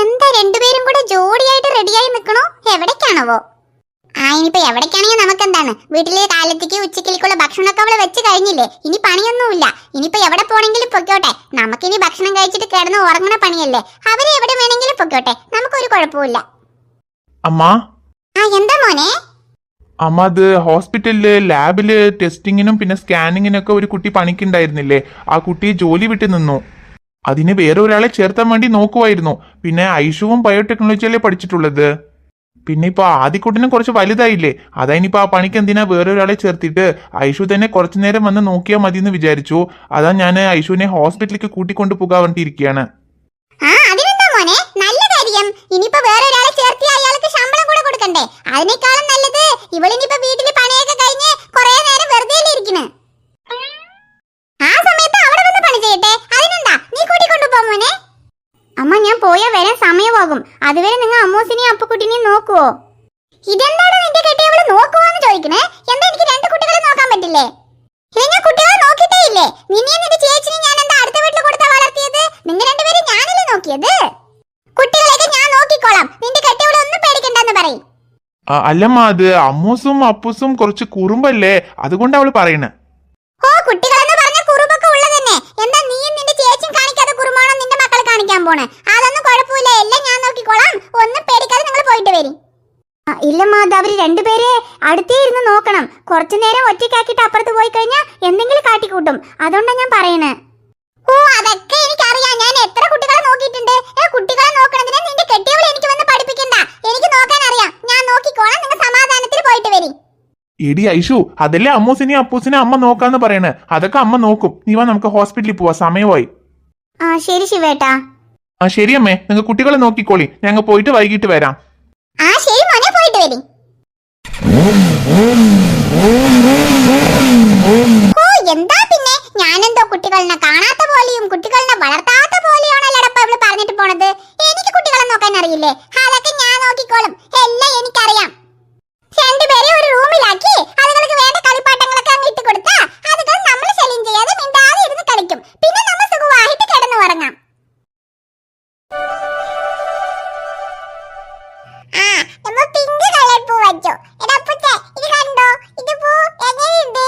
എന്താ രണ്ടുപേരും കൂടെ ജോഡിയായിട്ട് റെഡിയായി നിൽക്കണോ? എവിടേക്കാണവോ? ഇനിയിപ്പോ എവിടേക്കാണെങ്കിൽ നമുക്ക് എന്താണ്, വീട്ടിലെ കാലത്തേക്ക് ഉച്ചക്കിലേക്കുള്ള ഭക്ഷണമൊക്കെ അവള് വെച്ച് കഴിഞ്ഞില്ലേ, ഇനി പണിയൊന്നുമില്ല. ഇനിയിപ്പോ എവിടെ പോണെങ്കിലും പൊക്കോട്ടെ, നമുക്കിനി ഭക്ഷണം കഴിച്ചിട്ട് കിടന്ന് ഉറങ്ങണ പണിയല്ലേ. അവര് എവിടെ വേണമെങ്കിലും പൊക്കോട്ടെ, നമുക്കൊരു കുഴപ്പമില്ല. എന്താ മോനെ? അമ്മ, അത് ഹോസ്പിറ്റലില് ലാബില് ടെസ്റ്റിങ്ങിനും പിന്നെ സ്കാനിങ്ങിനൊക്കെ ഒരു കുട്ടി പണിക്കുണ്ടായിരുന്നില്ലേ, ആ കുട്ടി ജോലി വിട്ടു നിന്നു. അതിന് വേറെ ഒരാളെ ചേർത്താൻ വേണ്ടി നോക്കുമായിരുന്നു. പിന്നെ ഐഷുവും ബയോടെക്നോളജിയല്ലേ പഠിച്ചിട്ടുള്ളത്. പിന്നെ ഇപ്പൊ ആദ്യക്കുട്ടിനും കുറച്ച് വലുതായില്ലേ, അതായിനിപ്പോ ആ പണിക്ക് എന്തിനാ വേറെ ഒരാളെ ചേർത്തിട്ട് ഐഷു തന്നെ കുറച്ചു നേരം വന്ന് നോക്കിയാൽ മതി എന്ന് വിചാരിച്ചു. അതാ ഞാൻ ഐഷുവിനെ ഹോസ്പിറ്റലിലേക്ക് കൂട്ടിക്കൊണ്ടു പോകാൻ വേണ്ടിയിരിക്കുകയാണ്. ഇനിയിപ്പോ വേറെ ഒരാളെ ചേർത്തി അയാൾക്ക് ശമ്പളം കൂടെ കൊടുക്കണ്ടേ? അതിനേക്കാളും നല്ലത് ഇവളിനിപ്പോ വീട്ടില് പണിയൊക്കെ കഴിഞ്ഞ് കുറെ നേരം വെറുതെ ഇരിക്കണ്. ആ സമയത്ത് അവിടെ വന്ന് പണി ചെയ്യട്ടെ, അതിനെന്താ, നീ കൂട്ടിക്കൊണ്ടുപോ മോനെ. അമ്മ, ഞാൻ പോയാ വരാൻ സമയമാകും. അതുവരെ നിങ്ങൾ അമ്മൂസിനെയും അപ്പുക്കുട്ടിനെയും നോക്കുവോ? ഇതെന്താണ് നിന്റെ കെട്ടിയവള് നോക്കുവോന്ന് ചോദിക്കണേ? എന്താ എനിക്ക് രണ്ട് കുട്ടികളെ നോക്കാൻ പറ്റില്ലേ? ഞാൻ കുട്ടികളെ നോക്കിയിട്ടേ ഇല്ലേ. നിന്നെയും നിന്റെ ചേച്ചിനെയും ഞാൻ എന്താ അടുത്ത വീട്ടിൽ കൊടുത്താ വളർത്തിയത്? നിങ്ങൾ രണ്ടുപേരും ഞാനല്ലേ നോക്കിയത്? കുട്ടികളെയൊക്കെ ഞാൻ നോക്കിക്കോളാം, നിന്റെ കെട്ടിയവളെ ഒന്നും പേടിക്കണ്ടെന്ന് പറയും. അല്ലമ്മ, അത് അമ്മൂസും അപ്പൂസും കുറച്ച് കുറുമ്പല്ലേ, അതുകൊണ്ട് അവള് പറയണേ. കുട്ടികളെന്ന് പറഞ്ഞ കുറുമ്പൊക്കെ ഉള്ളതന്നെ. എന്താ നീയും നിന്റെ ചേച്ചിയും കാണിക്കാതെ കുറുമ്പാണോ നിന്റെ മക്കളെ കാണിക്കാൻ പോണേ? അതൊന്നും കുഴപ്പമില്ല, എല്ലാം ഞാൻ നോക്കിക്കോളാം, ഒന്നും പേടിക്കാതെ നിങ്ങൾ പോയിട്ട് വരും. ഇല്ലമ്മ, അത് അവര് രണ്ടുപേരെ അടുത്തേ ഇരുന്ന് നോക്കണം. കുറച്ചു നേരം ഒറ്റയ്ക്കാക്കിട്ട് അപ്പുറത്ത് പോയി കഴിഞ്ഞാൽ എന്തെങ്കിലും കാട്ടിക്കൂട്ടും, അതുകൊണ്ടാണ് ഞാൻ പറയണേ. അതൊക്കെ എനിക്കറിയാം, ഞാൻ എത്ര കുട്ടികളെ നോക്കിയിട്ടുണ്ട്. കുട്ടികളെ നോക്കണതിന് നിന്റെ കെട്ടിയവളെ എനിക്ക് വന്ന് പഠിപ്പിക്കണ്ട, എനിക്ക് നോക്കാൻ അറിയാം, ഞാൻ നോക്കിക്കോളാം. നിങ്ങൾ സമാധാനത്തിൽ പോയിട്ട് വരും. എടി ഐഷു, അതല്ലേ അമ്മൂസിനെയും അപ്പൂസിനെ അമ്മ നോക്കാന്ന് പറയണേ, അതൊക്കെ അമ്മ നോക്കും. നീ വാ, നമുക്ക് ഹോസ്പിറ്റലിൽ പോവാ, സമയമായി. ശരി ശിവേട്ടാ. ശരി അമ്മേ, നിങ്ങൾ കുട്ടികളെ നോക്കിക്കോളി, ഞങ്ങൾ പോയിട്ട് വൈകിട്ട് വരാം. ശരി മോനെ, പോയിട്ട് വരും. എന്താ പിന്നെ, ഞാനെന്തോ കുട്ടികളെ കാണാത്ത പോലെയും കുട്ടികളെ വളർത്താത്ത പോലെയാണല്ലോ ഇവിടെ പറഞ്ഞിട്ട് പോണത്. എനിക്ക് കുട്ടികളെ നോക്കാൻ അറിയില്ലേ? അതൊക്കെ ഞാൻ നോക്കിക്കോളും, എല്ലാം എനിക്കറിയാം. രണ്ടുപേരെ ഒരു റൂമിലാക്കി അതുങ്ങൾക്ക് വേണ്ട കളിപ്പാട്ടങ്ങളൊക്കെ അങ്ങ് ഇട്ട് കൊടുത്താ അതുകൾ നമ്മൾ ശല്യം ചെയ്യാതെ മിണ്ടാതെ ഇരുന്ന് കളിക്കും. പിന്നെ നമ്മൾ സുഖമായിട്ട് കിടന്നു ഉറങ്ങാം. നമ്മൾ പിങ്ക് കളർ പൂ വെച്ചു. എടാ പുത്തേ, ഇത് കണ്ടോ? ഇത് പൂ എങ്ങനെയുണ്ട്?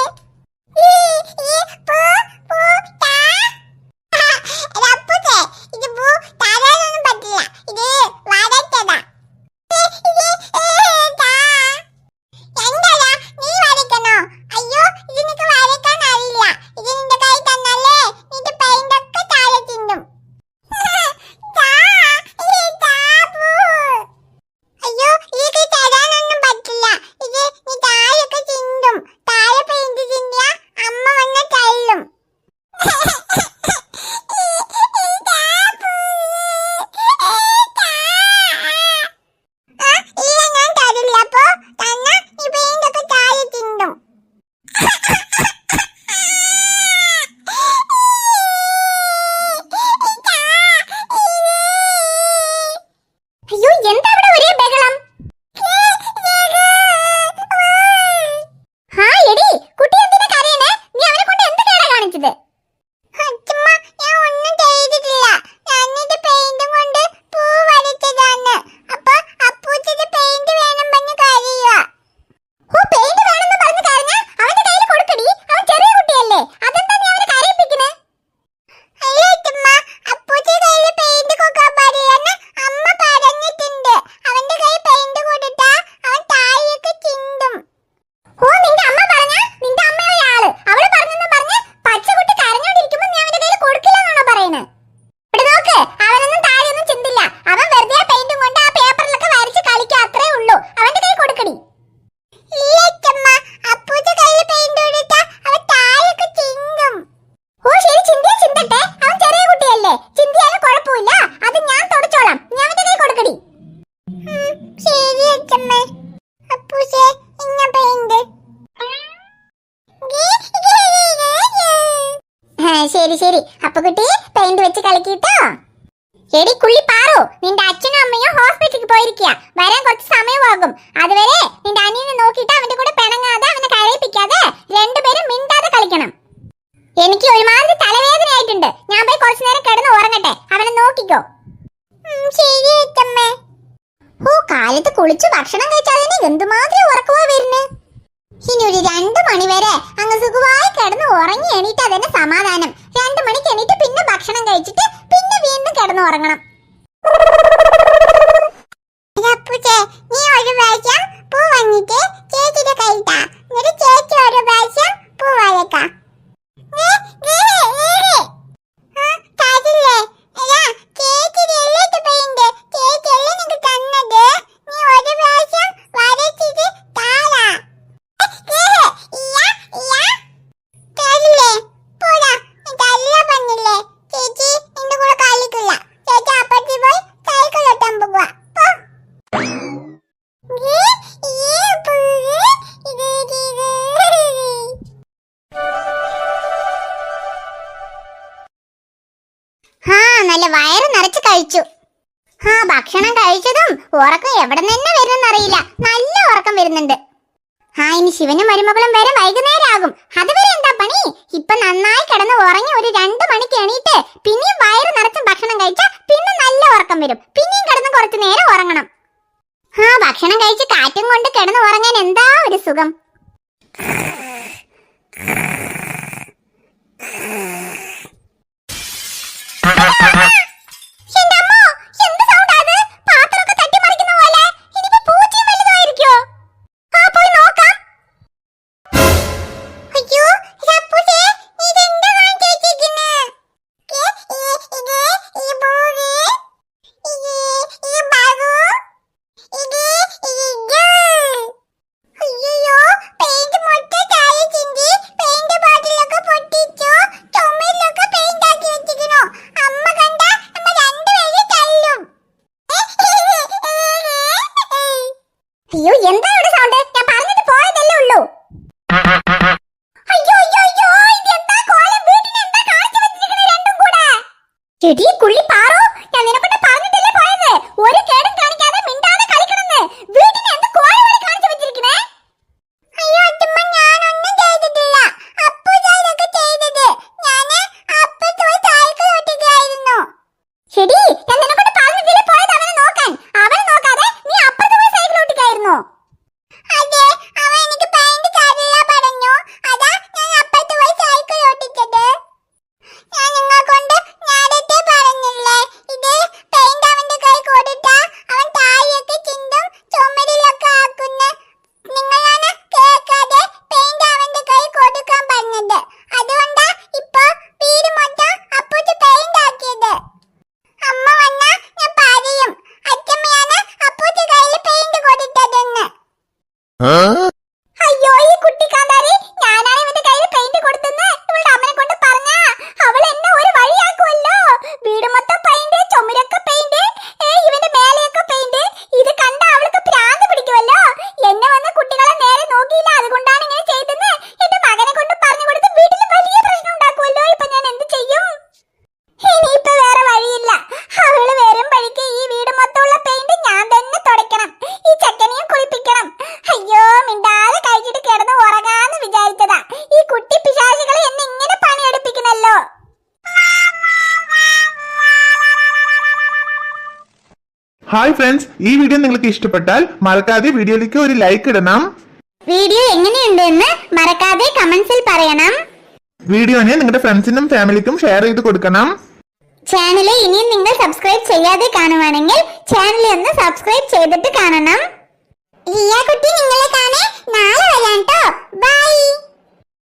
ശരി ശരി, അപ്പുകുട്ടി പെയിന്റ് വെച്ച് കളിക്കിട്ടോ. എടി കുള്ളി പാറു, നിന്റെ അച്ഛനും അമ്മയും ഹോസ്പിറ്റലിൽ പോയിരിക്കുക. വരാൻ കുറച്ച് സമയമാകും. അതുവരെ നിന്റെ അനിയനെ നോക്കിയിട്ട് അവന്റെ കൂടെ പിണങ്ങാതെ അവനെ കരയിപ്പിക്കാതെ രണ്ടുപേരും മിണ്ടാതെ കളിക്കണം. എനിക്ക് ഒരുമാതിരി തലവേദനയായിട്ടുണ്ട്. ഞാൻ പോയി കുറച്ചു നേരം കിടന്ന് ഉറങ്ങട്ടെ. അവനെ നോക്കിക്കോ. ശരി അച്ഛമ്മേ. ഓ, കാലത്ത് കുളിച്ചു ഭക്ഷണം കഴിച്ചാൽ എന്തുമാതിരി ഉറക്കമാ വരുന്നേ. ഇനി ഒരു 2 മണി വരെ അങ്ങ് സുഖമായി കിടന്ന് ഉറങ്ങി എണീറ്റ് അതന്നെ സമാധാനം. 2 മണിക്ക് എണീറ്റ് പിന്നെ ഭക്ഷണം കഴിച്ചിട്ട് പിന്നെ വീണ്ടും കിടന്ന് ഉറങ്ങണം. നീ ഒരു പ്രാവശ്യം പൂ വാങ്ങിട്ട് ചേച്ചിയുടെ കൈട്ടാ, എന്നിട്ട് ചേച്ചി ഒരു പ്രാവശ്യം പൂ വാഴക്കാം. നല്ല വയറ് നിറച്ച് കഴിച്ചു. ഭക്ഷണം കഴിച്ചതും ഉറക്കം എവിടെ തന്നെ വരുന്നെന്നറിയില്ല. നല്ല ഉറക്കം വരുന്നുണ്ട്. ഇനി ശിവനും മരുമകളും വരെ വൈകുന്നേരം ആകും. അതുവരെ എന്താ പണി? ഇപ്പൊ നന്നായി കിടന്ന് ഉറങ്ങി ഒരു 2 മണിക്ക് എണീറ്റ് പിന്നെയും വയറ് നിറച്ച് ഭക്ഷണം കഴിച്ചാൽ പിന്നെ നല്ല ഉറക്കം വരും. പിന്നെയും കിടന്ന് കുറച്ചു നേരം ഉറങ്ങണം. ഭക്ഷണം കഴിച്ച് കാറ്റും കൊണ്ട് കിടന്ന് ഉറങ്ങാൻ എന്താ ഒരു സുഖം. എന്താ ഇവിടെ സൗണ്ട്? ഞാൻ പറഞ്ഞിട്ട് പോയതല്ലേ ഉള്ളൂ. അയ്യോ അയ്യോ അയ്യോ, ഇതെന്താ കോലം? വീട്ടിൽ എന്താ കാണിച്ചു വെച്ചിരിക്കുന്നത് രണ്ടും കൂടെ? ചെടി കുള്ളി പാറു, ഞാൻ നിനക്കൊണ്ട് പറഞ്ഞിട്ടല്ലേ പോയത് ഒരു കേടും കാണിക്കാതെ മിണ്ടാതെ കളിക്കണമെന്ന്. വീട്ടിൽ എന്ത് കോലം കാണിച്ചു വെച്ചിരിക്കണേ? അയ്യോ അച്ഛമ്മ, ഞാനൊന്നും ചെയ്തിട്ടില്ല. അപ്പൂജാനൊക്കെ ചെയ്തത്. ഞാന് അപ്പത്ത് പോയി സൈക്കിൾ ഓടിക്കുകയായിരുന്നു. ചെടി, ഞാൻ നിനക്കൊണ്ട് പറഞ്ഞിട്ടല്ലേ പോയത് അവനെ നോക്കാൻ. അവനെ നോക്കാതെ നീ അപ്പത്ത് പോയി സൈക്കിൾ ഓടിക്കുകയായിരുന്നു. അതെ, അവൻ എനിക്ക് പെയിന്റ് തരില്ല പറഞ്ഞു. അതാ ഞാൻ അപ്പുറത്ത് പോയി സൈക്കിൾ ഓടിച്ചത്. ഞാൻ നിങ്ങളെക്കൊണ്ട് നേരത്തെ പറഞ്ഞില്ലേ, ഇത് പെയിന്റ് അവന്റെ കൈ കൊടുത്താ അവൻ താഴെയൊക്കെ ചിന്തും ചുമരിലൊക്കെ ആക്കുന്ന. നിങ്ങളാണ് കേൾക്കാതെ പെയിന്റ് അവന്റെ കൈ കൊടുക്കാൻ പറഞ്ഞത്. അതുകൊണ്ടാ ഇപ്പൊ വീട് മൊത്തം അപ്പൂച്ച് പെയിന്റ് ആക്കിയത്. അമ്മ വന്നാ ഞാൻ പറയും അച്ഛമ്മയാണ് അപ്പൂച്ച് കയ്യിൽ പെയിന്റ് കൊടുത്തതെന്ന്. അയ്യോ, ഈ കുട്ടി കാന്താരി, ഞാനാണ് ഇവന്റെ കയ്യിൽ പെയിന്റ് കൊടുത്തെന്ന് ഇവളുടെ അമ്മനെ കൊണ്ട് പറഞ്ഞാ അവൾ എന്നെ ഒരു വഴിയാക്കുമല്ലോ. വീട് മൊത്തം പെയിന്റ്, ചുമരൊക്കെ പെയിന്റ്, ഇവന്റെ മേലെയൊക്കെ പെയിന്റ്. ഇത് കണ്ട അവൾക്ക് ഭ്രാന്ത് പിടിക്കുമല്ലോ. എന്നെ വന്ന് കുട്ടികളെ നേരെ നോക്കിയില്ല, അതുകൊണ്ടാണ് ഇങ്ങനെ ചെയ്തെന്ന് എന്റെ മകനെ കൊണ്ട് പറഞ്ഞു കൊടുത്ത് വീട്ടിൽ വലിയ പ്രശ്നം ഉണ്ടാക്കുമല്ലോ. ഇപ്പൊ ഞാൻ എന്ത് ചെയ്യും? ഇനിയിപ്പൊ വേറെ വഴിയില്ല. അവള് വരും വഴിക്ക് ഈ വീട് മൊത്തമുള്ള പെയിന്റ് ഞാൻ തന്നെ തുടയ്ക്കണം. ഈ ചെക്കനെയും കുളിപ്പിക്കണം. അയ്യോ, മിണ്ടാതെ കഴിച്ചിട്ട് കിടന്ന് ഉറങ്ങാന്ന് വിചാരിച്ചതാ. ഈ കുട്ടി പിശാചികളെ എന്നെ ഇങ്ങനെ പണിയെടുപ്പിക്കണല്ലോ. ഹായ് ഫ്രണ്ട്സ്, ഈ വീഡിയോ നിങ്ങൾക്ക് ഇഷ്ടപ്പെട്ടാൽ മറക്കാതെ വീഡിയോയിലേക്ക് ഒരു ലൈക്ക് ഇടണം. വീഡിയോ എങ്ങനെയുണ്ടെന്ന് മറക്കാതെ കമന്റ്സിൽ പറയണം. വീഡിയോനെ നിങ്ങളുടെ ഫ്രണ്ട്സിനും ഫാമിലിക്കും ഷെയർ ചെയ്ത് കൊടുക്കണം. ചാനൽ ഇനിയും നിങ്ങൾ സബ്സ്ക്രൈബ് ചെയ്യാതെ കാണുവാണെങ്കിൽ ചാനൽ ഒന്ന് സബ്സ്ക്രൈബ് ചെയ്തിട്ട് കാണണം. റിയ കുട്ടി നിങ്ങളെ കാണാൻ നാളെ വരാം ട്ടോ. ബൈ.